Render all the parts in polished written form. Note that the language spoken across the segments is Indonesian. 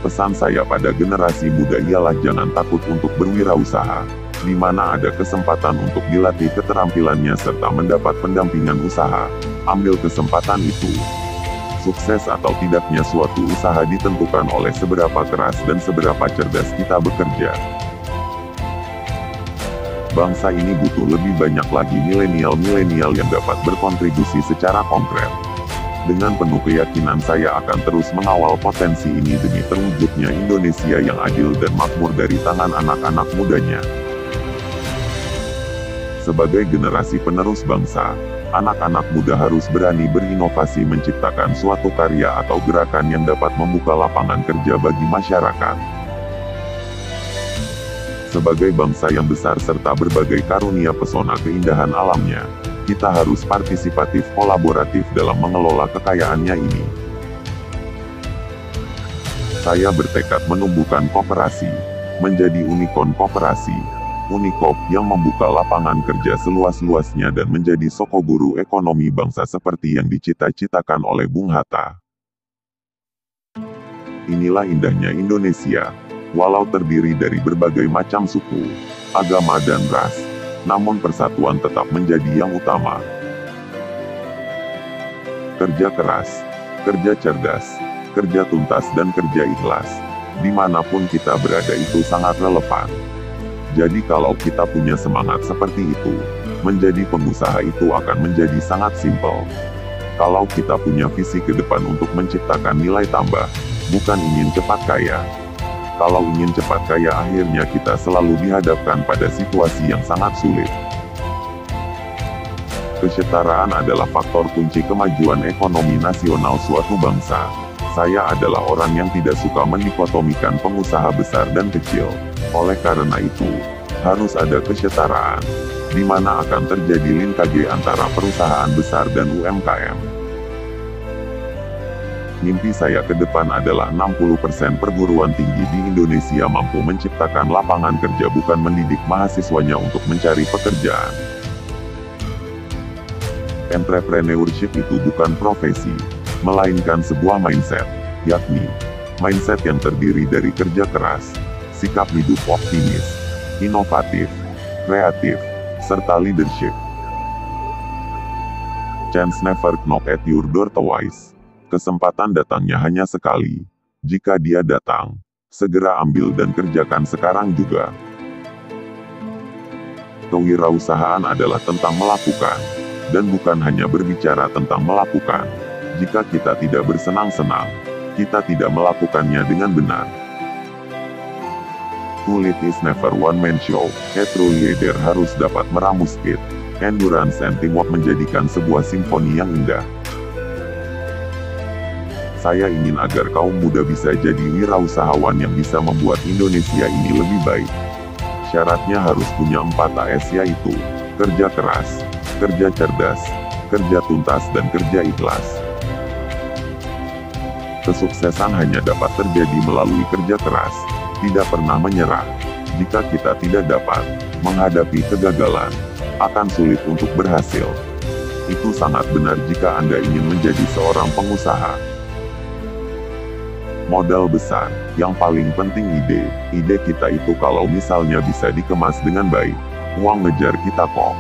Pesan saya pada generasi muda ialah jangan takut untuk berwirausaha, di mana ada kesempatan untuk dilatih keterampilannya serta mendapat pendampingan usaha. Ambil kesempatan itu. Sukses atau tidaknya suatu usaha ditentukan oleh seberapa keras dan seberapa cerdas kita bekerja. Bangsa ini butuh lebih banyak lagi milenial-milenial yang dapat berkontribusi secara konkret. Dengan penuh keyakinan saya akan terus mengawal potensi ini demi terwujudnya Indonesia yang adil dan makmur dari tangan anak-anak mudanya. Sebagai generasi penerus bangsa, anak-anak muda harus berani berinovasi menciptakan suatu karya atau gerakan yang dapat membuka lapangan kerja bagi masyarakat. Sebagai bangsa yang besar serta berbagai karunia pesona keindahan alamnya, kita harus partisipatif kolaboratif dalam mengelola kekayaannya ini. Saya bertekad menumbuhkan koperasi, menjadi unicorn koperasi, Unikop yang membuka lapangan kerja seluas-luasnya dan menjadi sokoguru ekonomi bangsa seperti yang dicita-citakan oleh Bung Hatta. Inilah indahnya Indonesia, walau terdiri dari berbagai macam suku, agama dan ras, namun persatuan tetap menjadi yang utama. Kerja keras, kerja cerdas, kerja tuntas dan kerja ikhlas, dimanapun kita berada itu sangat relevan. Jadi kalau kita punya semangat seperti itu, menjadi pengusaha itu akan menjadi sangat simpel. Kalau kita punya visi ke depan untuk menciptakan nilai tambah, bukan ingin cepat kaya. Kalau ingin cepat kaya akhirnya kita selalu dihadapkan pada situasi yang sangat sulit. Kesetaraan adalah faktor kunci kemajuan ekonomi nasional suatu bangsa. Saya adalah orang yang tidak suka mendikotomikan pengusaha besar dan kecil. Oleh karena itu, harus ada kesetaraan, di mana akan terjadi linkage antara perusahaan besar dan UMKM. Mimpi saya ke depan adalah 60% perguruan tinggi di Indonesia mampu menciptakan lapangan kerja bukan mendidik mahasiswanya untuk mencari pekerjaan. Entrepreneurship itu bukan profesi, melainkan sebuah mindset, yakni mindset yang terdiri dari kerja keras, sikap hidup optimis, inovatif, kreatif, serta leadership. Chance never knock at your door twice. Kesempatan datangnya hanya sekali. Jika dia datang, segera ambil dan kerjakan sekarang juga. Kewirausahaan adalah tentang melakukan, dan bukan hanya berbicara tentang melakukan. Jika kita tidak bersenang-senang, kita tidak melakukannya dengan benar. Kulit is never one-man show. A true leader harus dapat meramu speed, endurance and teamwork menjadikan sebuah simfoni yang indah. Saya ingin agar kaum muda bisa jadi wirausahawan yang bisa membuat Indonesia ini lebih baik. Syaratnya harus punya 4 AS yaitu, kerja keras, kerja cerdas, kerja tuntas dan kerja ikhlas. Kesuksesan hanya dapat terjadi melalui kerja keras, tidak pernah menyerah. Jika kita tidak dapat menghadapi kegagalan, akan sulit untuk berhasil. Itu sangat benar jika Anda ingin menjadi seorang pengusaha. Modal besar, yang paling penting ide. Ide kita itu kalau misalnya bisa dikemas dengan baik, uang ngejar kita kok.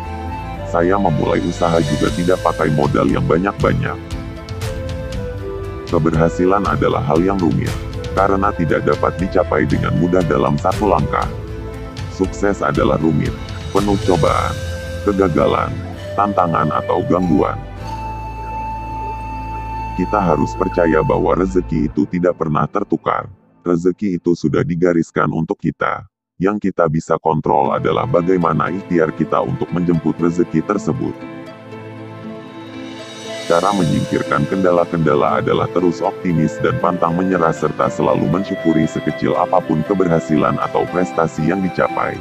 Saya memulai usaha juga tidak pakai modal yang banyak-banyak. Keberhasilan adalah hal yang rumit, karena tidak dapat dicapai dengan mudah dalam satu langkah. Sukses adalah rumit, penuh cobaan, kegagalan, tantangan atau gangguan. Kita harus percaya bahwa rezeki itu tidak pernah tertukar. Rezeki itu sudah digariskan untuk kita. Yang kita bisa kontrol adalah bagaimana ikhtiar kita untuk menjemput rezeki tersebut. Cara menyingkirkan kendala-kendala adalah terus optimis dan pantang menyerah serta selalu mensyukuri sekecil apapun keberhasilan atau prestasi yang dicapai.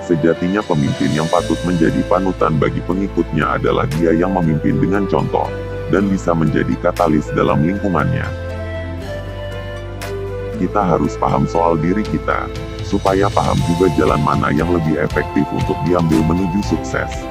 Sejatinya pemimpin yang patut menjadi panutan bagi pengikutnya adalah dia yang memimpin dengan contoh, dan bisa menjadi katalis dalam lingkungannya. Kita harus paham soal diri kita, supaya paham juga jalan mana yang lebih efektif untuk diambil menuju sukses.